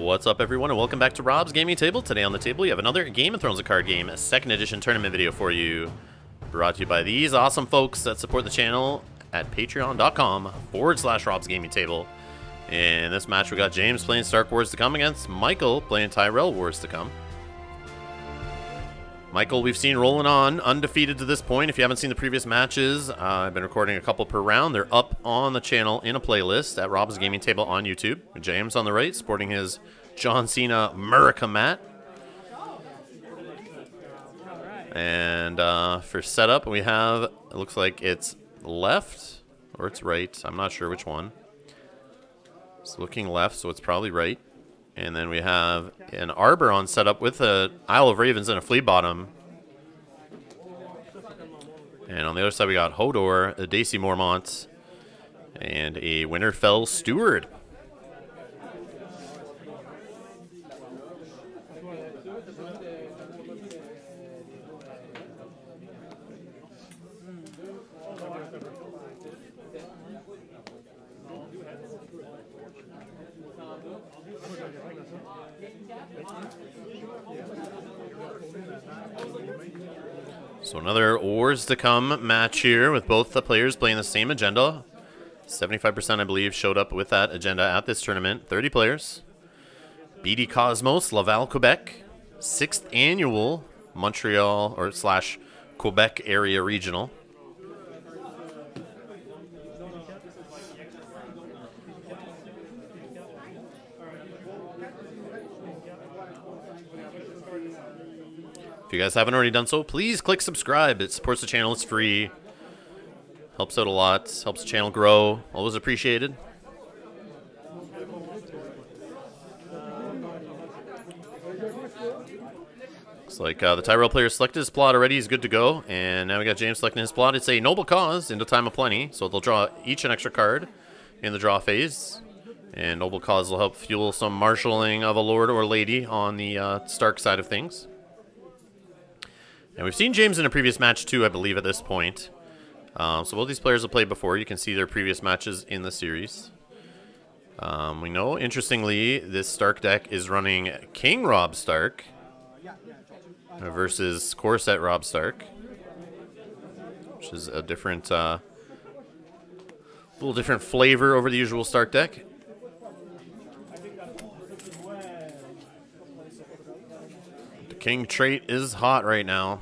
What's up, everyone, and welcome back to Rob's Gaming Table. Today on the table, we have another Game of Thrones, a card game, a 2nd edition tournament video for you. Brought to you by these awesome folks that support the channel at patreon.com/Rob's Gaming Table. In this match, we got James playing Stark Wars to Come against Michael playing Tyrell Wars to Come. Michael, we've seen rolling on, undefeated to this point. If you haven't seen the previous matches, I've been recording a couple per round. They're up on the channel in a playlist at Rob's Gaming Table on YouTube. James on the right, sporting his John Cena America mat. And for setup, we have, it looks like it's left or it's right. I'm not sure which one. It's looking left, so it's probably right. And then we have an Arbor on setup with a Isle of Ravens and a Flea Bottom. And on the other side, we got Hodor, a Daisy Mormont, and a Winterfell Steward. So another Wars to Come match here with both the players playing the same agenda. 75%, I believe, showed up with that agenda at this tournament. 30 players. BD Cosmos, Laval, Quebec. 6th annual Montreal or / Quebec area regional. If you guys haven't already done so, please click subscribe. It supports the channel. It's free. Helps out a lot. Helps the channel grow. Always appreciated. Looks like the Tyrell player selected his plot already. He's good to go. And now we got James selecting his plot. It's a Noble Cause into Time of Plenty. So they'll draw each an extra card in the draw phase. And Noble Cause will help fuel some marshalling of a lord or lady on the Stark side of things. And we've seen James in a previous match too, I believe, at this point. So both these players have played before. You can see their previous matches in the series. We know, interestingly, this Stark deck is running King Robb Stark versus Corset Robb Stark, which is a different, little different flavor over the usual Stark deck. King trait is hot right now.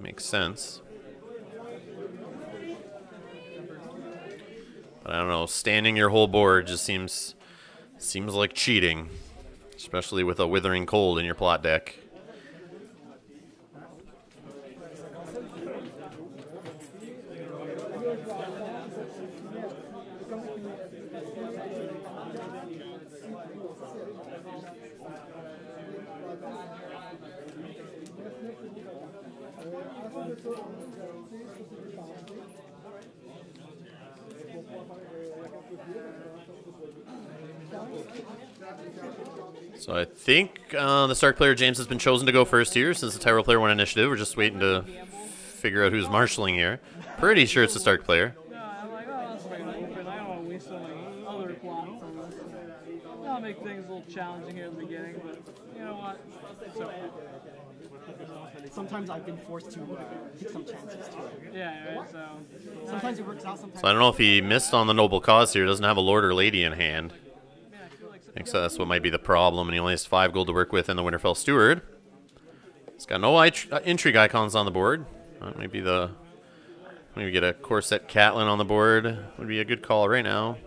Makes sense. But I don't know, standing your whole board just seems like cheating, especially with a Withering Cold in your plot deck. So I think the Stark player, James, has been chosen to go first here since the Tyrell player won initiative. We're just waiting to figure out who's marshalling here. Pretty sure it's the Stark player. I'm like, oh, that's like open. I don't want to waste any other plots on this. That'll make things a little challenging here at the beginning, but you know what? So, sometimes I've been forced to take some chances too. yeah, right, so. Sometimes it works out, sometimes. So I don't know if he missed on the Noble Cause here. Doesn't have a Lord or Lady in hand. Yeah, I feel like I think so that's what might be the problem, and he only has 5 gold to work with in the Winterfell Steward. He's got no intrigue icons on the board. Maybe get a Corset Catelyn on the board. Would be a good call right now.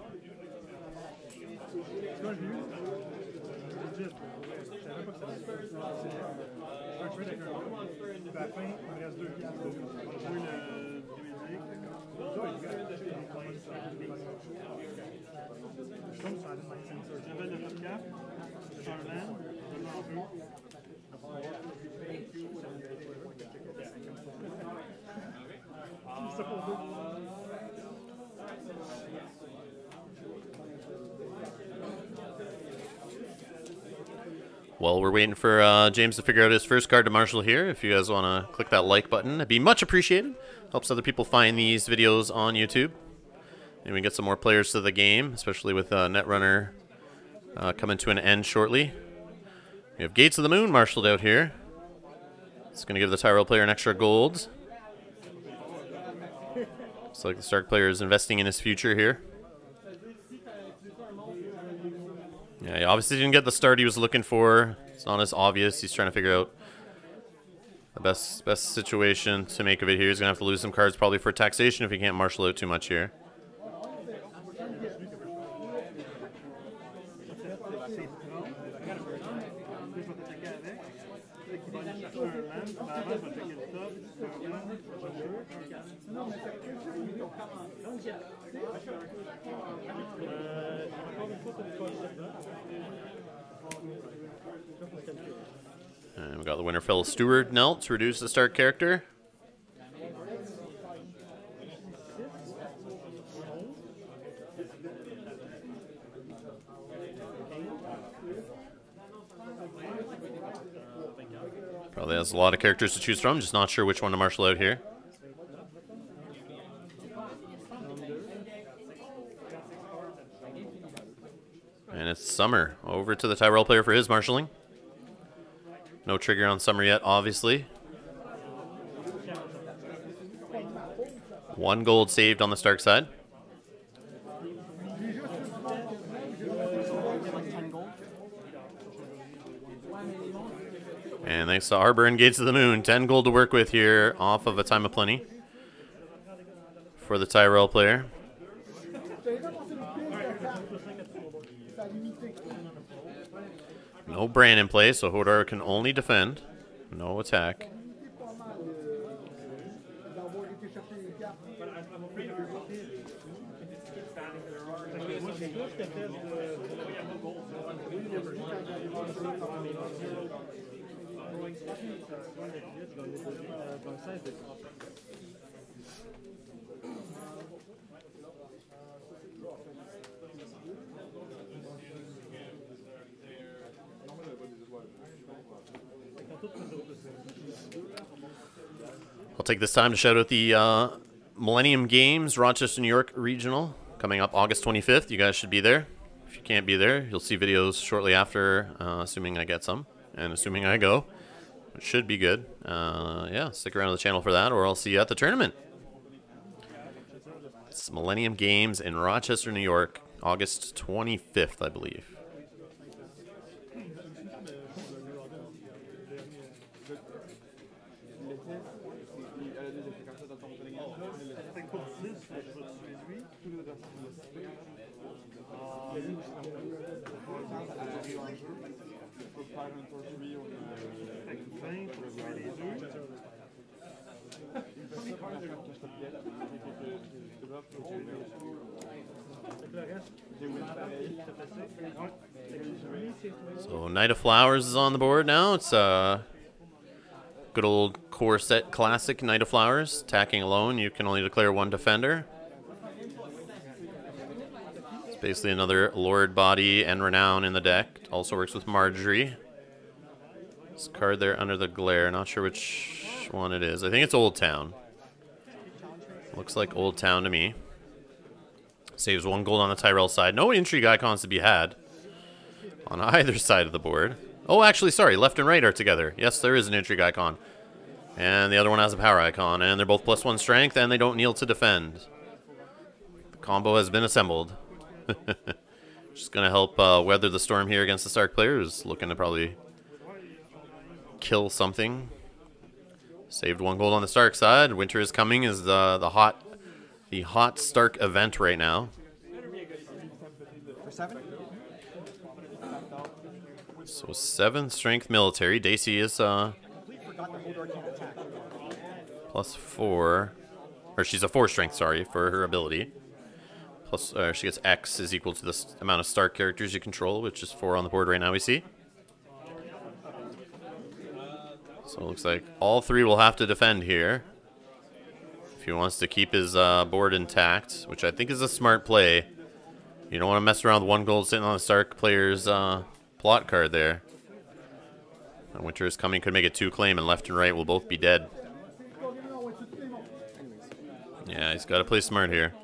Well, we're waiting for James to figure out his first card to marshal here. If you guys want to click that like button, it'd be much appreciated. Helps other people find these videos on YouTube. And we get some more players to the game, especially with Netrunner coming to an end shortly. We have Gates of the Moon marshaled out here. It's going to give the Tyrell player an extra gold. Looks like the Stark player is investing in his future here. Yeah, he obviously didn't get the start he was looking for. It's not as obvious. He's trying to figure out the best situation to make of it here. He's going to have to lose some cards probably for taxation if he can't marshal out too much here. And we got the Winterfell Steward Knelt to reduce the start character. Probably has a lot of characters to choose from, just not sure which one to marshal out here. And it's Summer. Over to the Tyrell player for his marshalling. No trigger on Summer yet, obviously. 1 gold saved on the Stark side. And thanks to Arbor and Gates of the Moon, 10 gold to work with here off of a Time of Plenty for the Tyrell player. No Bran in play, so Hodor can only defend. No attack. I'll take this time to shout out the Millennium Games Rochester, New York Regional coming up August 25th. You guys should be there. If you can't be there, you'll see videos shortly after, assuming I get some and assuming I go. It should be good. Yeah, stick around to the channel for that, or I'll see you at the tournament. It's Millennium Games in Rochester, New York, August 25th, I believe. So Knight of Flowers is on the board now. It's a good old core set classic Knight of Flowers. Attacking alone, you can only declare 1 defender. It's basically another Lord Body and Renown in the deck. Also works with Marjorie. This card there under the glare. Not sure which one it is. I think it's Old Town. Looks like Old Town to me. Saves 1 gold on the Tyrell side. No intrigue icons to be had on either side of the board. Oh, actually, sorry. Left and right are together. Yes, there is an intrigue icon. And the other one has a power icon. And they're both +1 strength, and they don't kneel to defend. The combo has been assembled. Just going to help weather the storm here against the Stark players. Looking to probably kill something. Saved 1 gold on the Stark side. Winter is Coming is the hot Stark event right now. So 7 strength military. Daisy is +4, or she's a 4 strength, sorry, for her ability. Plus, she gets X is equal to the amount of Stark characters you control, which is 4 on the board right now, we see. So it looks like all 3 will have to defend here if he wants to keep his board intact, which I think is a smart play. You don't want to mess around with 1 gold sitting on the Stark player's plot card there. And Winter is Coming could make it 2 claim, and left and right will both be dead. Yeah, he's got to play smart here.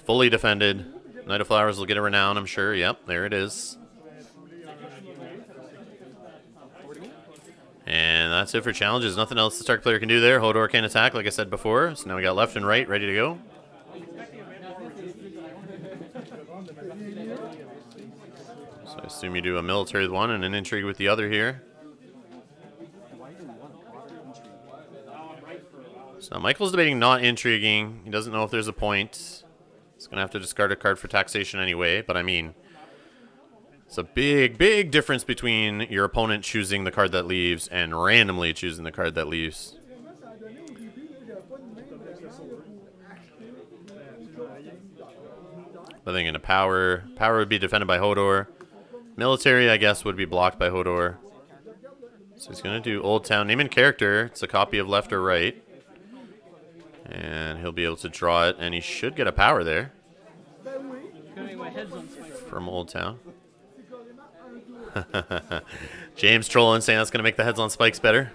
Fully defended. Knight of Flowers will get a Renown, I'm sure. Yep, there it is. And that's it for challenges. Nothing else the Stark player can do there. Hodor can't attack, like I said before. So now we got left and right ready to go. So I assume you do a military with one and an intrigue with the other here. So Michael's debating not intriguing. He doesn't know if there's a point. He's going to have to discard a card for taxation anyway. But I mean, it's a big, big difference between your opponent choosing the card that leaves and randomly choosing the card that leaves. I think in a power would be defended by Hodor. Military, I guess, would be blocked by Hodor. So he's going to do Old Town. Name and character. It's a copy of left or right. And he'll be able to draw it, and he should get a power there from Old Town. James trolling, saying that's going to make the heads on spikes better.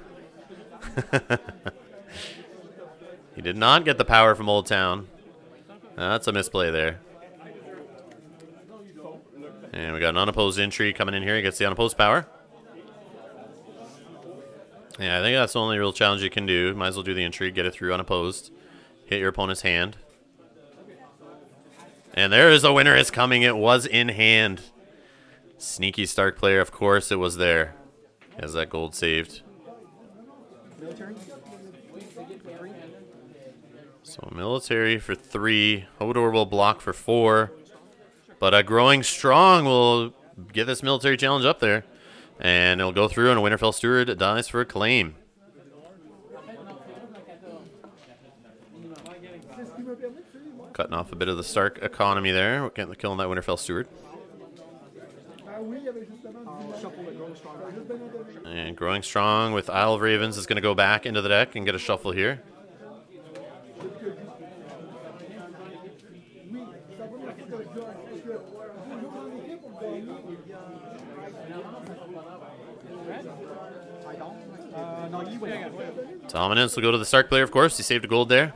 He did not get the power from Old Town. That's a misplay there. And we got an unopposed intrigue coming in here. He gets the unopposed power. Yeah, I think that's the only real challenge you can do. Might as well do the intrigue, get it through unopposed. Hit your opponent's hand. And there is a winner. It's coming. It was in hand. Sneaky Stark player, of course it was there. Has that gold saved. So military for 3. Hodor will block for 4. But Growing Strong will get this military challenge up there. And it'll go through, and a Winterfell Steward dies for a claim. Cutting off a bit of the Stark economy there. We're killing that Winterfell Steward. And Growing Strong with Isle of Ravens is going to go back into the deck and get a shuffle here. Dominance will go to the Stark player, of course. He saved a gold there.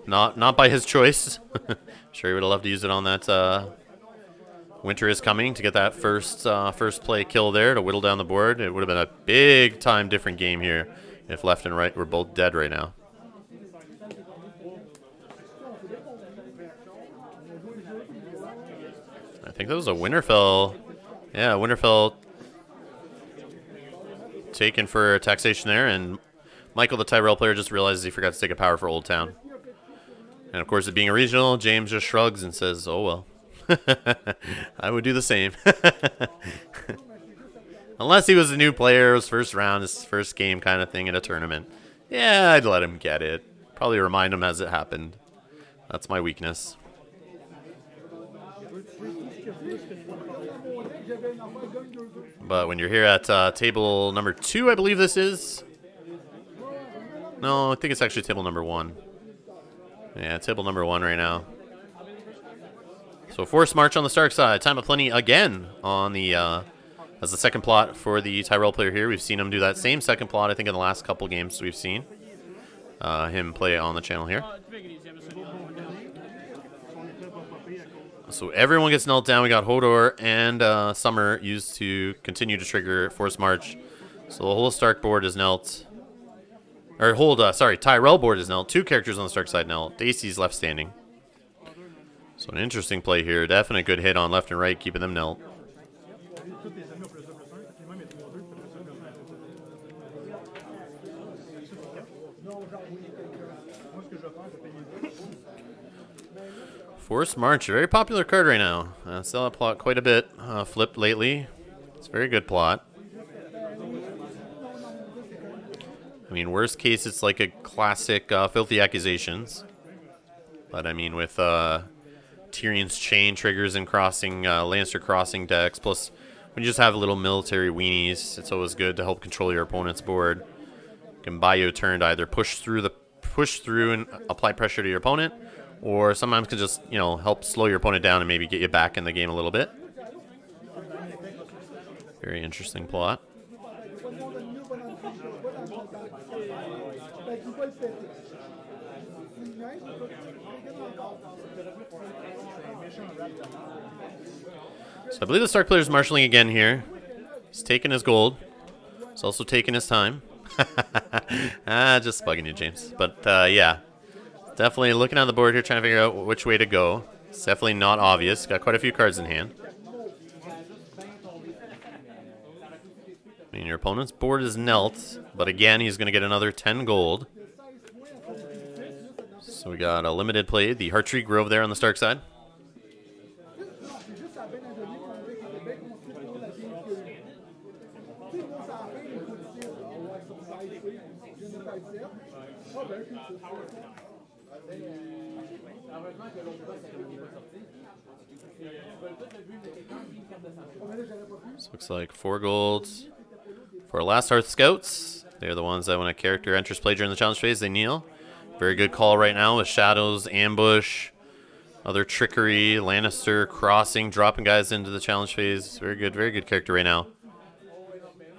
Not by his choice. Sure, he would have loved to use it on that Winter is Coming to get that first play kill there to whittle down the board. It would have been a big time different game here if left and right were both dead right now. I think that was a Winterfell. Yeah, Winterfell taken for taxation there, and Michael, the Tyrell player, just realizes he forgot to take a power for Old Town. And of course, it being a regional, James just shrugs and says, oh well. I would do the same. Unless he was a new player, his first round, his first game kind of thing in a tournament. Yeah, I'd let him get it. Probably remind him as it happened. That's my weakness. But when you're here at table number 2, I believe this is. No, I think it's actually table number 1. Yeah, table number 1 right now. So Forced March on the Stark side. Time of Plenty again on the as the second plot for the Tyrell player here. We've seen him do that same second plot, I think, in the last couple games we've seen him play on the channel here. So everyone gets knelt down. We got Hodor and Summer used to continue to trigger Forced March. So the whole Stark board is knelt. Or sorry, Tyrell board is knelt. 2 characters on the Stark side knelt. Dacey's left standing. So an interesting play here. Definitely good hit on left and right, keeping them knelt. Forced March, a very popular card right now. Saw that plot quite a bit flipped lately. It's a very good plot. I mean, worst case, it's like a classic Filthy Accusations. But I mean, with Tyrion's Chain triggers and crossing, Lannister crossing decks, plus when you just have little military weenies, it's always good to help control your opponent's board. It can buy you a turn to either push through and apply pressure to your opponent, or sometimes can just, you know, help slow your opponent down and maybe get you back in the game a little bit. Very interesting plot. So I believe the Stark player is marshalling again here. He's taking his gold. He's also taking his time. Just bugging you, James. But yeah, definitely looking on the board here, trying to figure out which way to go. It's definitely not obvious. Got quite a few cards in hand. I mean, your opponent's board is knelt, but again, he's going to get another 10 gold. So we got a limited play, the Heart Tree Grove there on the Stark side. This looks like 4 golds. For our last Hearth Scouts, they're the ones that when a character enters play during the challenge phase, they kneel. Very good call right now with Shadows, Ambush, other Trickery, Lannister, Crossing, dropping guys into the challenge phase. Very good character right now.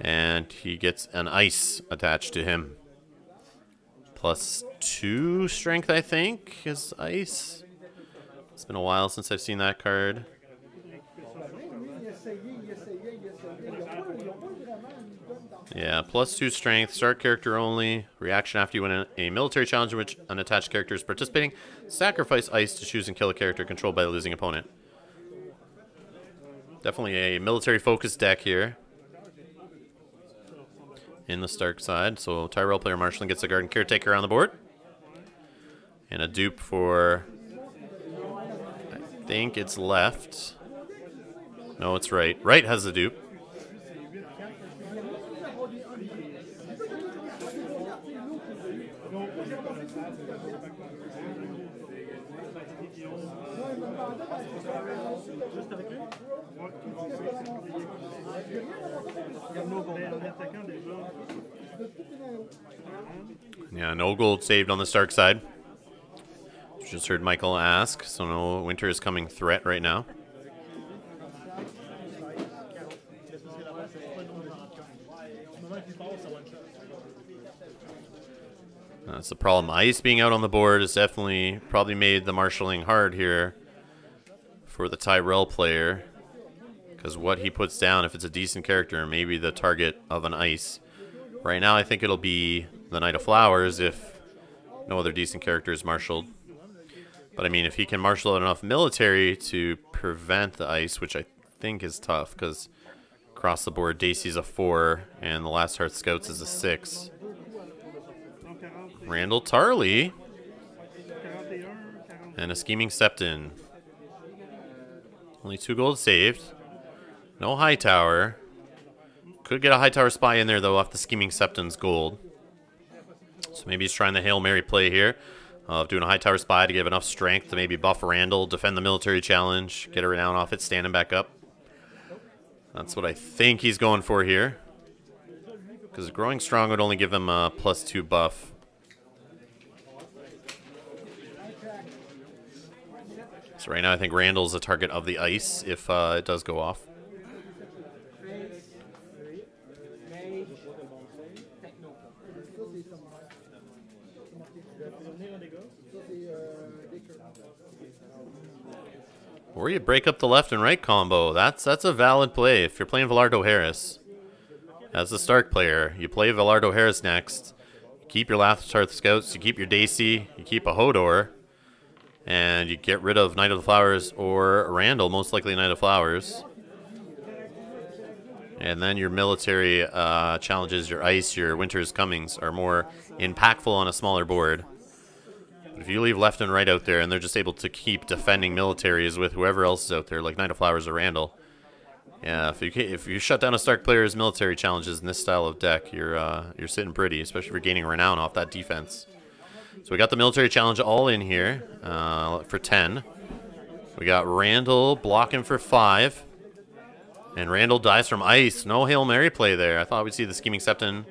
And he gets an Ice attached to him. +2 strength, I think, is Ice. It's been a while since I've seen that card. Yeah, +2 strength, start character only, reaction after you win a military challenge in which an attached character is participating. Sacrifice Ice to choose and kill a character controlled by the losing opponent. Definitely a military-focused deck here in the Stark side. So Tyrell player Marshalling gets a Garden Caretaker on the board. And a dupe for, I think it's left. No, it's right. Right has the dupe. Yeah, no gold saved on the Stark side. Just heard Michael ask, so no winter is coming threat right now. That's the problem. Ice being out on the board has definitely probably made the marshalling hard here for the Tyrell player. Because what he puts down, if it's a decent character, maybe the target of an Ice. Right now I think it'll be the Knight of Flowers if no other decent character is marshaled. But I mean, if he can marshal out enough military to prevent the Ice, which I think is tough because across the board Dacey's a 4 and the last Hearth Scouts is a 6. Randall Tarley and a Scheming Septon. Only 2 gold saved. No Hightower. Could get a Hightower Spy in there though off the Scheming Septon's gold. So maybe he's trying the Hail Mary play here of doing a Hightower Spy to give enough strength to maybe buff Randall, defend the military challenge, get a renown off it, standing back up. That's what I think he's going for here. Because Growing Strong would only give him a +2 buff. So right now I think Randall's a target of the Ice if it does go off. Or you break up the left and right combo. That's a valid play. If you're playing Velardo Harris as the Stark player, you play Velardo Harris next. You keep your last Hearth Scouts, you keep your Dacey, you keep a Hodor, and you get rid of Knight of the Flowers or Randall, most likely Knight of Flowers. And then your military challenges, your Ice, your Winter's Comings are more impactful on a smaller board. But if you leave left and right out there and they're just able to keep defending militaries with whoever else is out there, like Knight of Flowers or Randall, yeah, if you shut down a Stark player's military challenges in this style of deck, you're sitting pretty, especially if you're gaining renown off that defense. So we got the military challenge all in here for 10. We got Randall blocking for 5. And Randall dies from Ice. No Hail Mary play there. I thought we'd see the Scheming Septon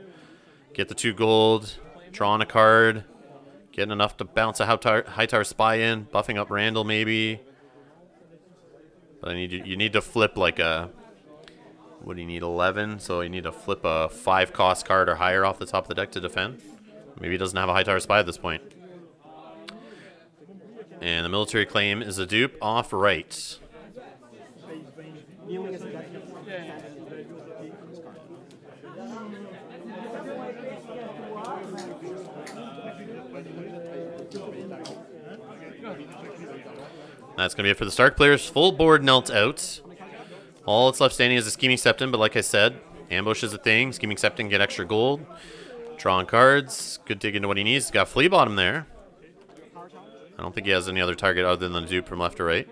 get the 2 gold, drawing a card, getting enough to bounce a Hightower Spy in, buffing up Randall maybe. But you need to flip like a, what do you need, 11? So you need to flip a 5 cost card or higher off the top of the deck to defend. Maybe he doesn't have a Hightower Spy at this point. And the military claim is a dupe off right. Yeah. That's going to be it for the Stark players. Full board knelt out. All that's left standing is a Scheming Septon, but like I said, ambush is a thing. Scheming Septon get extra gold. Drawing cards. Good dig into what he needs. He's got Flea Bottom there. I don't think he has any other target other than the dupe from left to right.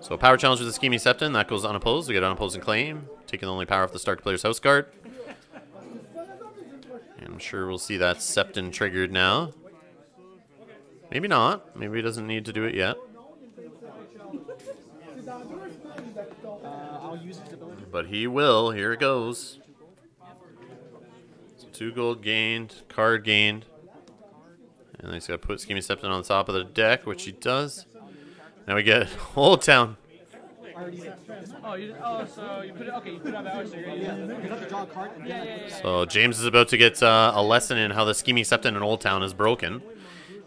So power challenge with the Scheming Septon. That goes unopposed. We get unopposed and claim. Taking the only power off the Stark player's house card. And I'm sure we'll see that Septon triggered now. Maybe not. Maybe he doesn't need to do it yet. I'll use his ability. But he will. Here it goes. So 2 gold gained, card gained. And then he's got to put Scheming Septon on the top of the deck, which he does. Now we get Old Town. So you put it. Okay, you put it on the outside. You have to draw a card. And then So James is about to get a lesson in how the Scheming Septon in Old Town is broken.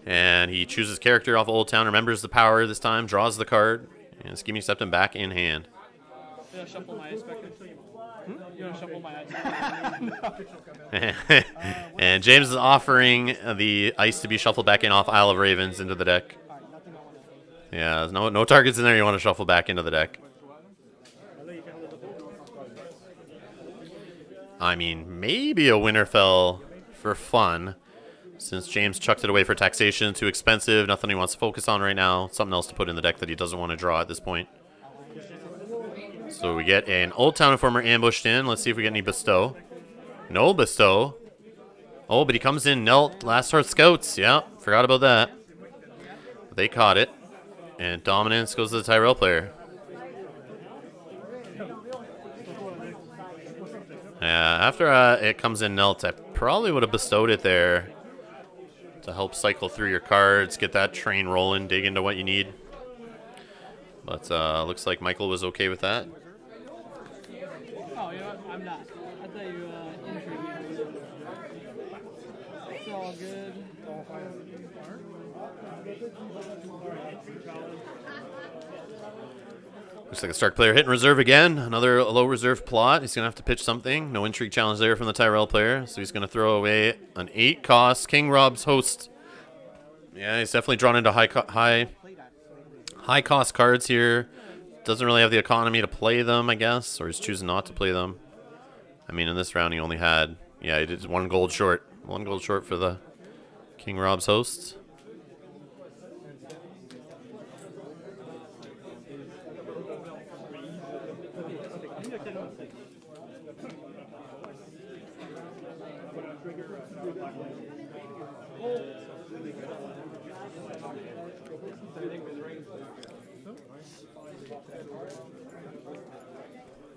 And he chooses character off Old Town, remembers the power this time, draws the card, and Scheming Septon back in hand. You want to shuffle my Inspector? You want to shuffle my And James is offering the ice to be shuffled back in off Isle of Ravens into the deck. Yeah, there's no targets in there you want to shuffle back into the deck. I mean, maybe a Winterfell for fun, since James chucked it away for taxation, too expensive, nothing he wants to focus on right now. Something else to put in the deck that he doesn't want to draw at this point. So we get an Old Town Informer ambushed in. Let's see if we get any Bestow. No Bestow. Oh, but he comes in knelt. Last Hearth Scouts. Yeah, forgot about that. They caught it. And Dominance goes to the Tyrell player. Yeah, after it comes in knelt, I probably would have bestowed it there to help cycle through your cards, get that train rolling, dig into what you need. But looks like Michael was okay with that. Oh, you know what? I'm not. I thought you intrigued me. It's all good. Looks like a Stark player hitting reserve again. Another low reserve plot. He's going to have to pitch something. No intrigue challenge there from the Tyrell player. So he's going to throw away an 8 cost King Rob's Host. Yeah, he's definitely drawn into high cost cards here. Doesn't really have the economy to play them, I guess. Or he's choosing not to play them. I mean, in this round he only had... Yeah, he did 1 gold short. 1 gold short for the King Rob's Host.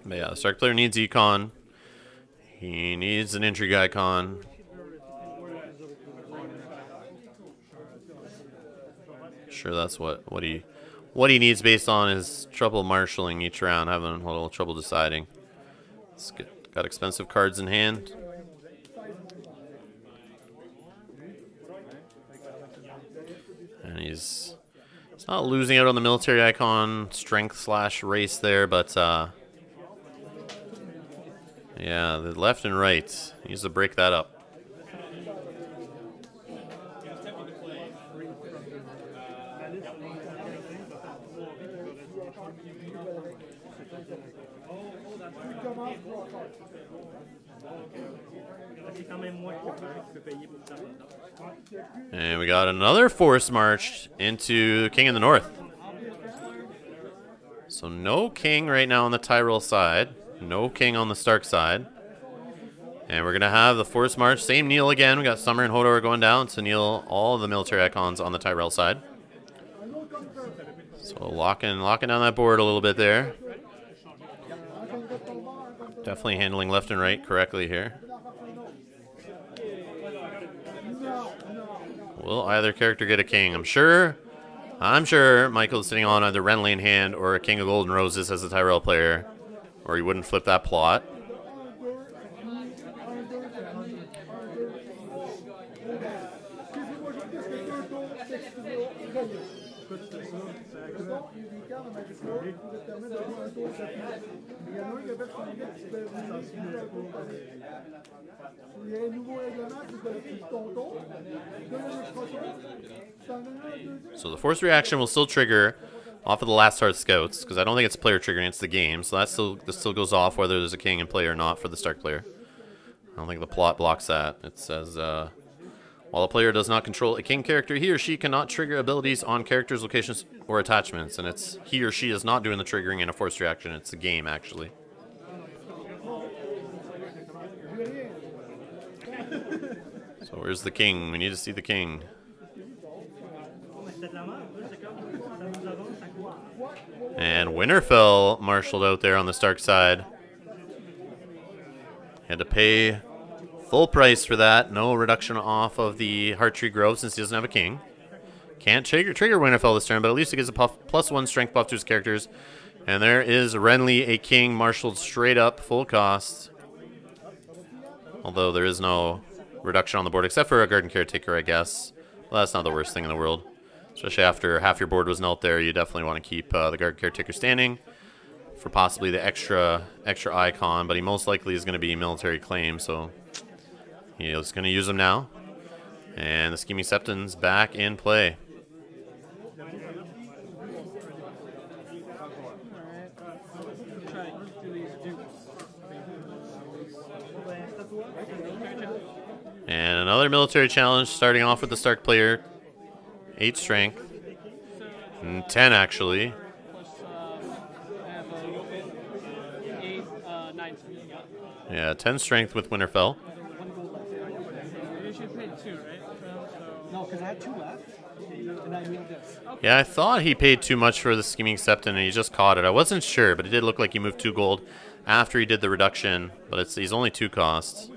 But yeah, the Stark player needs econ. He needs an intrigue icon. Sure, that's what he needs based on his trouble marshalling each round, having a little trouble deciding. It's good. Got expensive cards in hand. And he's not losing out on the military icon strength / race there, but yeah, the left and right needs to break that up. And we got another force march into King in the North. So no king right now on the Tyrell side. No king on the Stark side. And we're going to have the force march. Same kneel again. We got Summer and Hodor going down to kneel all the military icons on the Tyrell side. So locking down that board a little bit there. Definitely handling left and right correctly here. Will either character get a king? I'm sure Michael's sitting on either Renly in hand or a King of Golden Roses as a Tyrell player, or he wouldn't flip that plot. So the force reaction will still trigger off of the last Heart Scouts, because I don't think it's player triggering, it's the game. So this still goes off whether there's a king in play or not for the Stark player. I don't think the plot blocks that. It says, while a player does not control a king character, he or she cannot trigger abilities on characters, locations, or attachments. And it's he or she is not doing the triggering in a force reaction. It's the game, actually. So where's the king? We need to see the king. And Winterfell marshaled out there on the Stark side. Had to pay full price for that. No reduction off of the Heart Tree Grove since he doesn't have a king. Can't trigger Winterfell this turn, but at least it gives a +1 strength buff to his characters. And there is Renly, a king, marshaled straight up, full cost. Although there is no reduction on the board, except for a Garden Caretaker, I guess. Well, that's not the worst thing in the world. Especially after half your board was knelt there, you definitely want to keep the Garden Caretaker standing for possibly the extra icon, but he most likely is going to be military claim, so he's going to use them now. And the Scheming Septon's back in play. And another military challenge, starting off with the Stark player. 8 strength. And 10 actually. Yeah, 10 strength with Winterfell. You should pay 2, right? No, because I had 2 left, and I need this. Yeah, I thought he paid too much for the Scheming Septon and he just caught it. I wasn't sure, but it did look like he moved 2 gold after he did the reduction. But he's only 2 costs.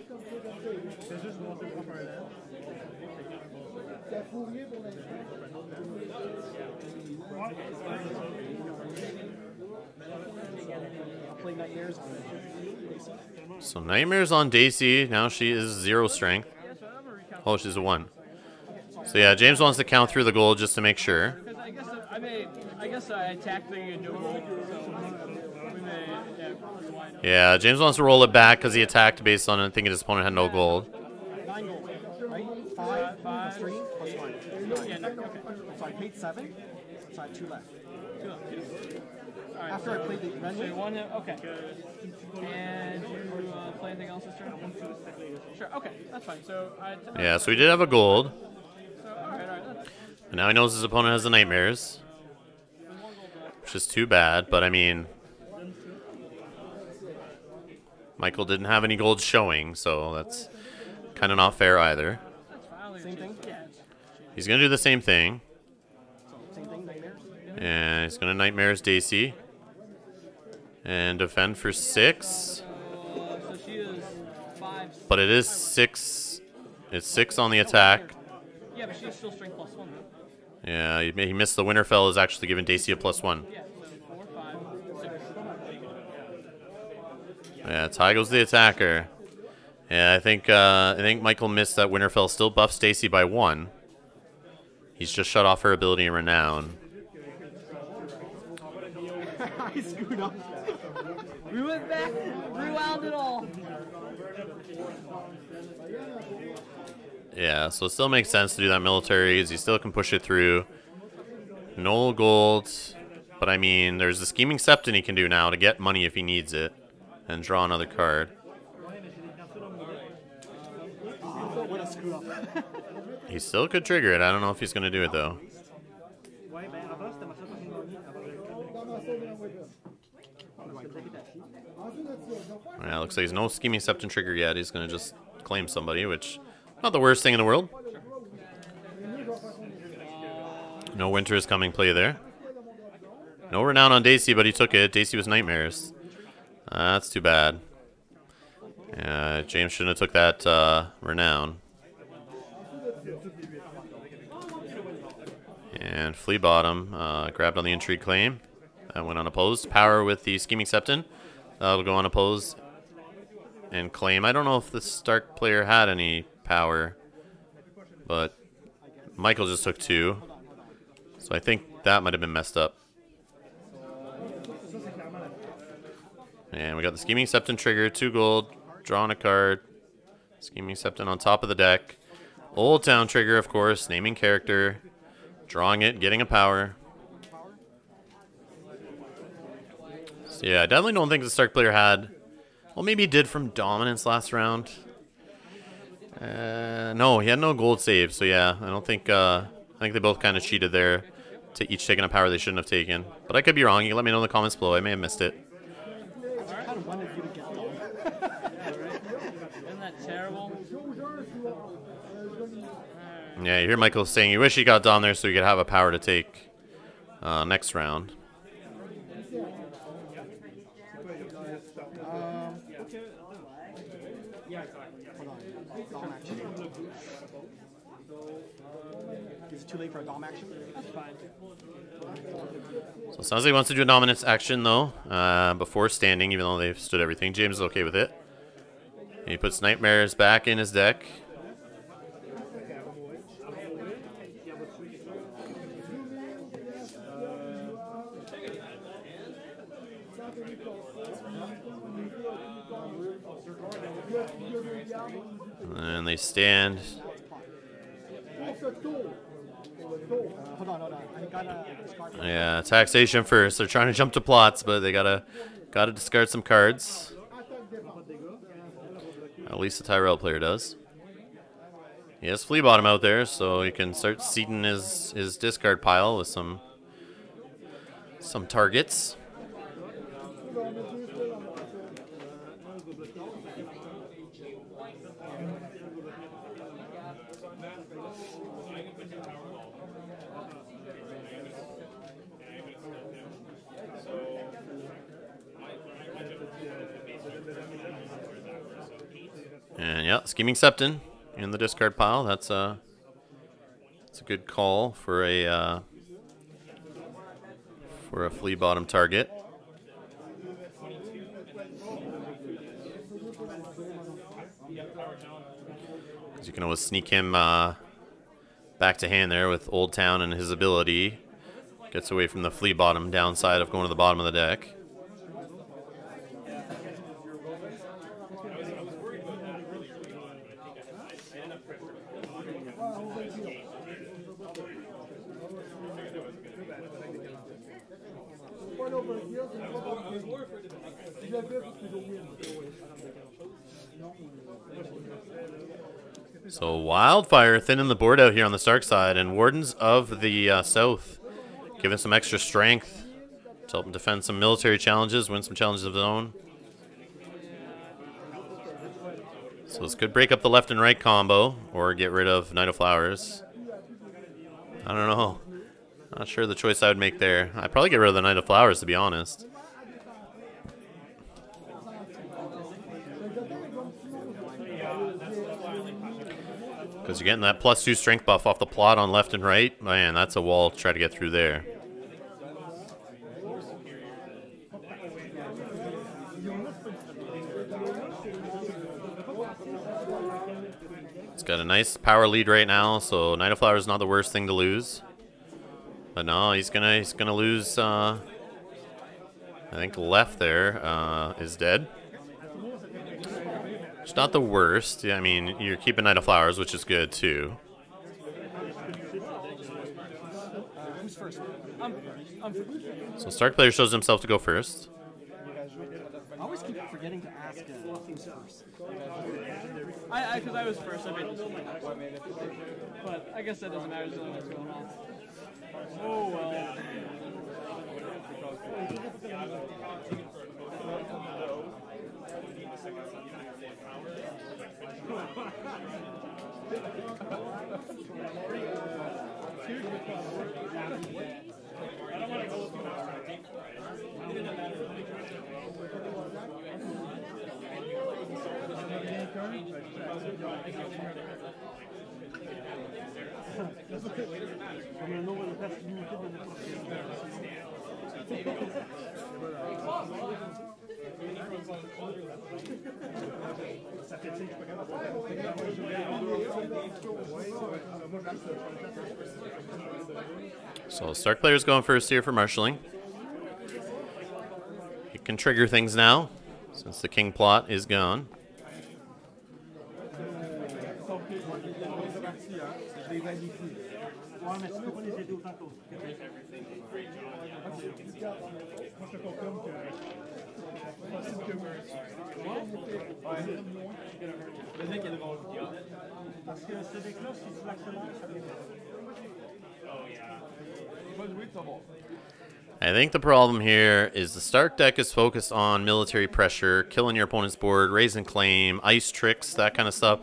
So Nightmares on Daisy. Now she is 0 strength. Oh, she's a 1. So yeah, James wants to count through the gold just to make sure. I guess I attacked thinking of no gold, so we may, yeah, James wants to roll it back because he attacked based on it, thinking his opponent had no gold. 9 gold, right? 5 plus 3 plus 1. Yeah, okay. So I paid 7, so I had 2 left. 2 left. Alright, After I played the red so one, okay. And you play anything else this turn? Sure, okay, that's fine. So yeah, so he did have a gold. So, alright. And now he knows his opponent has the Nightmares. Which is too bad, but I mean, Michael didn't have any gold showing, so that's kind of not fair either. Same thing? He's going to do the same thing. Same thing, Nightmares? And he's going to Nightmares Daisy. And defend for 6. So she is 5. But it is 6. It's 6 on the attack. Yeah, but she's still strength +1, right? Yeah, he missed the Winterfell is actually giving Daisy a +1. Yeah, so 4, 5, 6. Yeah, Ty goes the attacker. Yeah, I think Michael missed that Winterfell still buffs Daisy by 1. He's just shut off her ability in Renown. I screwed up. We went back, rewound it all. Yeah, so it still makes sense to do that military, because he still can push it through. No gold, but I mean, there's the Scheming Septon he can do now to get money if he needs it, and draw another card. What a screw up. He still could trigger it. I don't know if he's going to do it, though. Yeah, looks like there's no Scheming Septon trigger yet. He's going to just claim somebody, which not the worst thing in the world. No Winter is coming play there. No Renown on Daisy, but he took it. Daisy was Nightmares. That's too bad. James shouldn't have took that Renown. And Flea Bottom grabbed on the Intrigue claim. That went unopposed. Power with the Scheming Septon. That'll go unopposed and claim. I don't know if the Stark player had any power, but Michael just took 2. So I think that might have been messed up. And we got the Scheming Septon trigger, 2 gold, drawing a card. Scheming Septon on top of the deck. Old Town trigger, of course, naming character. Drawing it, getting a power. So yeah, I definitely don't think the Stark player had... Well, maybe he did from Dominance last round. No, he had no gold save, so yeah, I don't think... I think they both kind of cheated there, to each taking a power they shouldn't have taken. But I could be wrong. You can let me know in the comments below. I may have missed it. I kind of wanted you to get Isn't that terrible? Yeah, you hear Michael saying you wish he got down there so you could have a power to take next round. Dom action. Is it too late for a Dom action? That's fine. So it sounds like he wants to do a dominance action, though, before standing, even though they've stood everything. James is okay with it. And he puts Nightmares back in his deck. And they stand. Hold on. I gotta discard. Yeah, taxation first. They're trying to jump to plots, but they gotta discard some cards. At least the Tyrell player does. He has Flea Bottom out there, so he can start seeding his discard pile with some targets. And yeah, Scheming Septon in the discard pile. That's a good call for a flea bottom target. Because you can always sneak him back to hand there with Old Town and his ability. Gets away from the flea bottom downside of going to the bottom of the deck. So Wildfire thinning the board out here on the Stark side, and Wardens of the South giving some extra strength to help him defend some military challenges, win some challenges of his own. So this could break up the left and right combo, or get rid of Knight of Flowers. I don't know. Not sure the choice I would make there. I'd probably get rid of the Knight of Flowers, to be honest. Because you're getting that +2 strength buff off the plot on left and right. Man, that's a wall to try to get through there. It's got a nice power lead right now, so Knight of Flowers is not the worst thing to lose. But no, he's gonna lose. I think left there is dead. It's not the worst. Yeah, I mean, you're keeping Knight of Flowers, which is good too. Who's first? I'm first. So Stark player shows himself to go first. I always keep forgetting to ask who's first. Because I was first, I made this one. But I guess that doesn't matter. So what's going on. Oh well. So Stark player's going first here for marshalling. He can trigger things now. since the king plot is gone. I think the problem here is the Stark deck is focused on military pressure, killing your opponent's board, raising claim, ice tricks, that kind of stuff.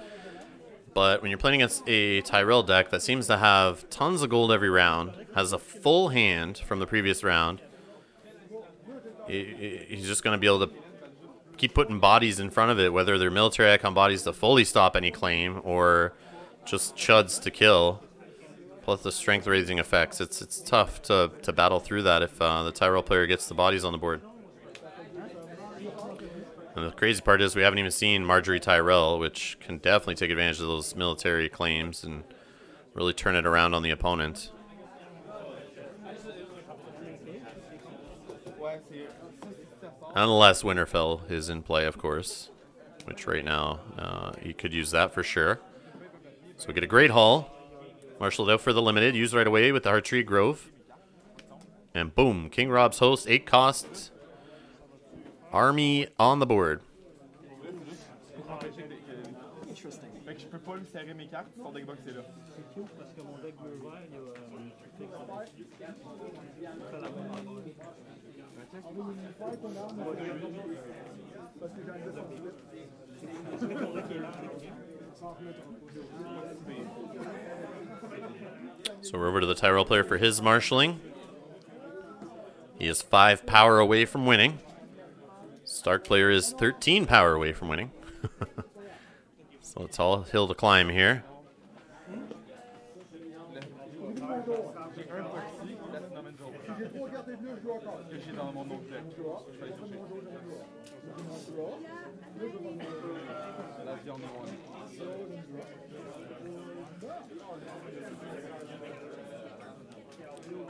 But when you're playing against a Tyrell deck that seems to have tons of gold every round, has a full hand from the previous round, he's just going to be able to keep putting bodies in front of it, whether they're military icon bodies to fully stop any claim or just chuds to kill. Plus the strength raising effects. It's tough to battle through that if the Tyrell player gets the bodies on the board. And the crazy part is we haven't even seen Marjorie Tyrell, which can definitely take advantage of those military claims and really turn it around on the opponent. Unless Winterfell is in play, of course, which right now he could use that for sure. So we get a great haul. Marshaled out for the limited. Used right away with the Hearttree Grove. And boom, King Rob's Host, 8 costs. Army on the board. Interesting. So we're over to the Tyrell player for his marshalling. He is 5 power away from winning. Stark player is 13 power away from winning. So it's all hill to climb here.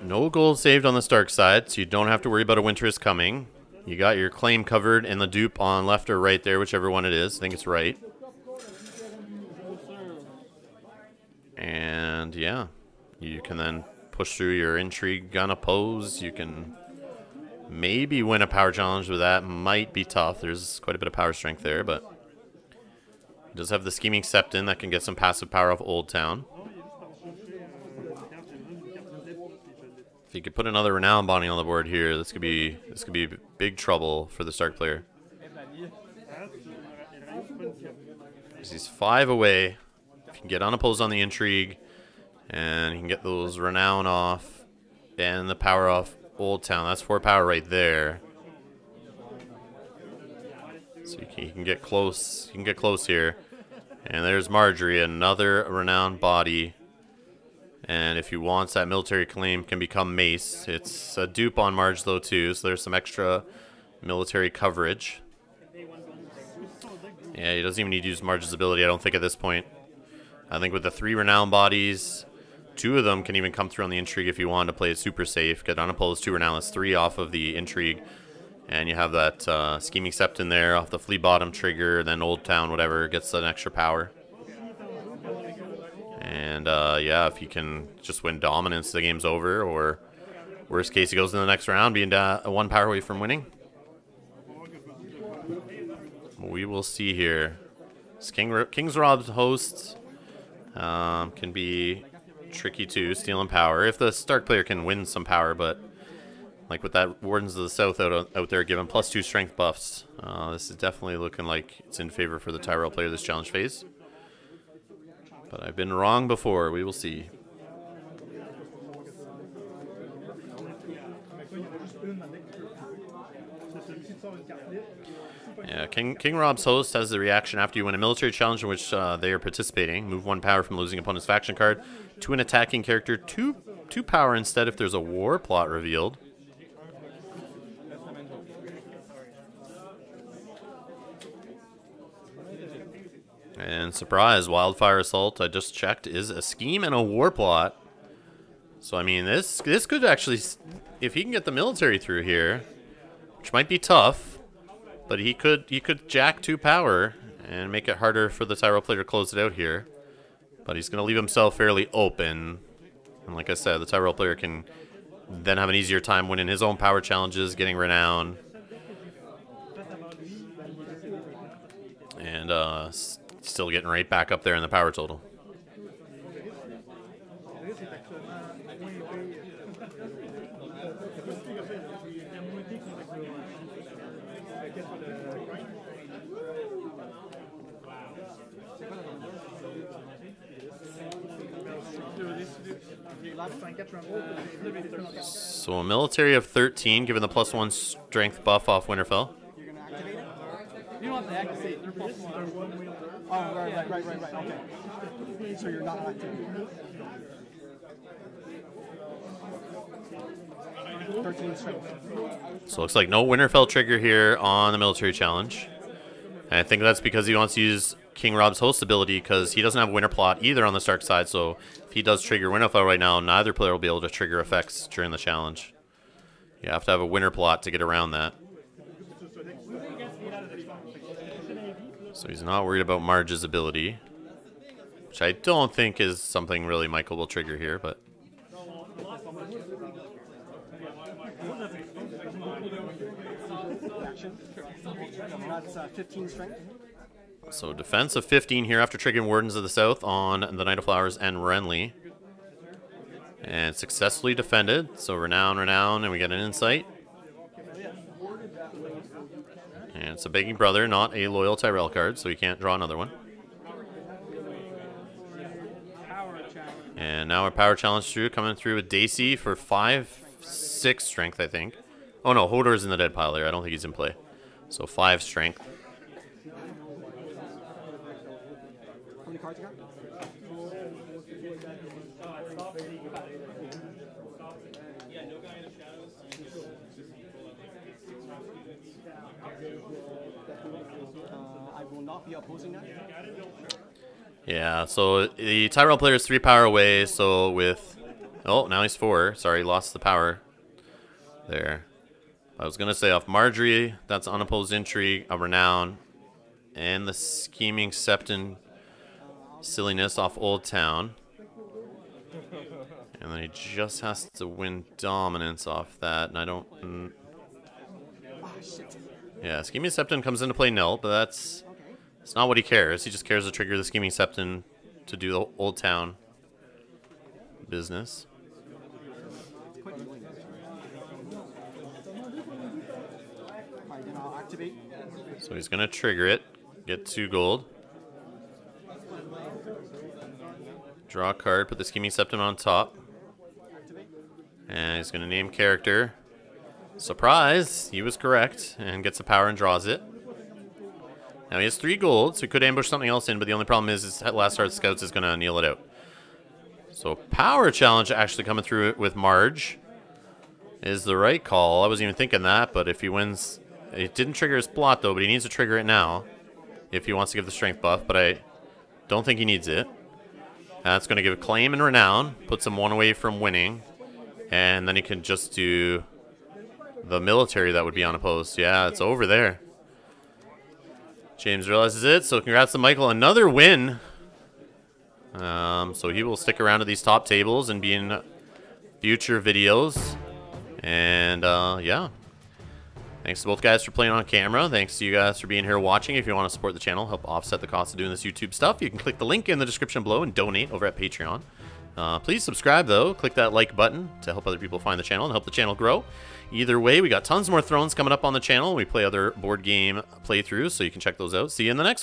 No gold saved on the Stark side, so you don't have to worry about a winter is coming. You got your claim covered and the dupe on left or right there, whichever one it is. I think it's right. And yeah, you can then push through your intrigue gun oppose. You can maybe win a power challenge, but that might be tough. There's quite a bit of power strength there, but he does have the Scheming Septon that can get some passive power off Old Town. If you could put another Renown Bonding on the board here, this could be big trouble for the Stark player. He's 5 away. If you can get unopposed on the intrigue, and you can get those Renown off, and the power off Old Town. That's 4 power right there. So you can get close. You can get close here. And there's Marjorie, another Renown body. And if he wants that military claim, can become Mace. It's a dupe on Marge though too, so there's some extra military coverage. Yeah, he doesn't even need to use Marge's ability, I don't think, at this point. I think with the 3 Renown bodies, 2 of them can even come through on the intrigue if you want to play it super safe. Get unopposed 2 Renown, that's 3 off of the intrigue. And you have that Scheming Septon there off the Flea Bottom trigger, then Old Town, whatever, gets an extra power. And yeah, if he can just win dominance, the game's over. Or worst case, he goes in the next round, being 1 power away from winning. We will see here. This King's Rob's Host can be tricky too, stealing power. If the Stark player can win some power, but like with that Wardens of the South out there giving +2 strength buffs, this is definitely looking like it's in favor for the Tyrell player this challenge phase. But I've been wrong before. We will see. Yeah, King Rob's Host has the reaction after you win a military challenge in which they are participating. Move 1 power from losing opponent's faction card to an attacking character. 2 power instead if there's a war plot revealed. And surprise, Wildfire Assault, I just checked, is a scheme and a war plot. So, I mean, this could actually, if he can get the military through here, which might be tough, But he could jack 2 power and make it harder for the Tyrell player to close it out here. But he's going to leave himself fairly open. And like I said, the Tyrell player can then have an easier time winning his own power challenges, getting renown. And still getting right back up there in the power total. So a military of 13, given the +1 strength buff off Winterfell. You're going to activate it? You don't have to activate. They're +1. Oh, right. Okay. So you're not activating. 13 strength. So it looks like no Winterfell trigger here on the military challenge. And I think that's because he wants to use King Rob's host ability because he doesn't have Winter Plot either on the Stark side. So if he does trigger Winterfell right now, neither player will be able to trigger effects during the challenge. You have to have a Winter Plot to get around that. So he's not worried about Marge's ability, which I don't think is something really Michael will trigger here, but... That's 15 strength. So defense of 15 here after triggering Wardens of the South on the Knight of Flowers and Renly. And successfully defended. So renown, and we get an insight. And it's a begging brother, not a loyal Tyrell card, so he can't draw another one. And now our power challenge through, coming through with Daisy for 5-6 strength, I think. Oh no, Hodor's in the dead pile there. I don't think he's in play. So 5 strength. How many cards you got? I will not be opposing that. Yeah, so the Tyrell player is 3 power away, so with... Oh, now he's 4. Sorry, lost the power there. I was going to say off Marjorie, that's unopposed intrigue, a renown, and the scheming Septon silliness off Old Town. And then he just has to win dominance off that, and I don't... Yeah, Scheming Septon comes into play nil, but that's it's not what he cares. He just cares to trigger the Scheming Septon to do the Old Town business. So he's going to trigger it, get 2 gold. Draw a card, put the Scheming Septon on top. And he's going to name character. Surprise! He was correct and gets the power and draws it. Now he has 3 gold, so he could ambush something else in, but the only problem is his last card scouts is going to kneel it out. So power challenge actually coming through with Marge is the right call. I wasn't even thinking that, but if he wins... It didn't trigger his plot though, but he needs to trigger it now if he wants to give the strength buff, but I don't think he needs it. That's going to give claim and renown, puts him 1 away from winning, and then he can just do the military that would be unopposed. Yeah, it's over there. James realizes it, so congrats to Michael. Another win. So he will stick around to these top tables and be in future videos. And yeah. Thanks to both guys for playing on camera. Thanks to you guys for being here watching. If you want to support the channel, help offset the cost of doing this YouTube stuff, you can click the link in the description below and donate over at Patreon. Please subscribe, though. Click that like button to help other people find the channel and help the channel grow. Either way, we got tons more Thrones coming up on the channel. We play other board game playthroughs, so you can check those out. See you in the next one.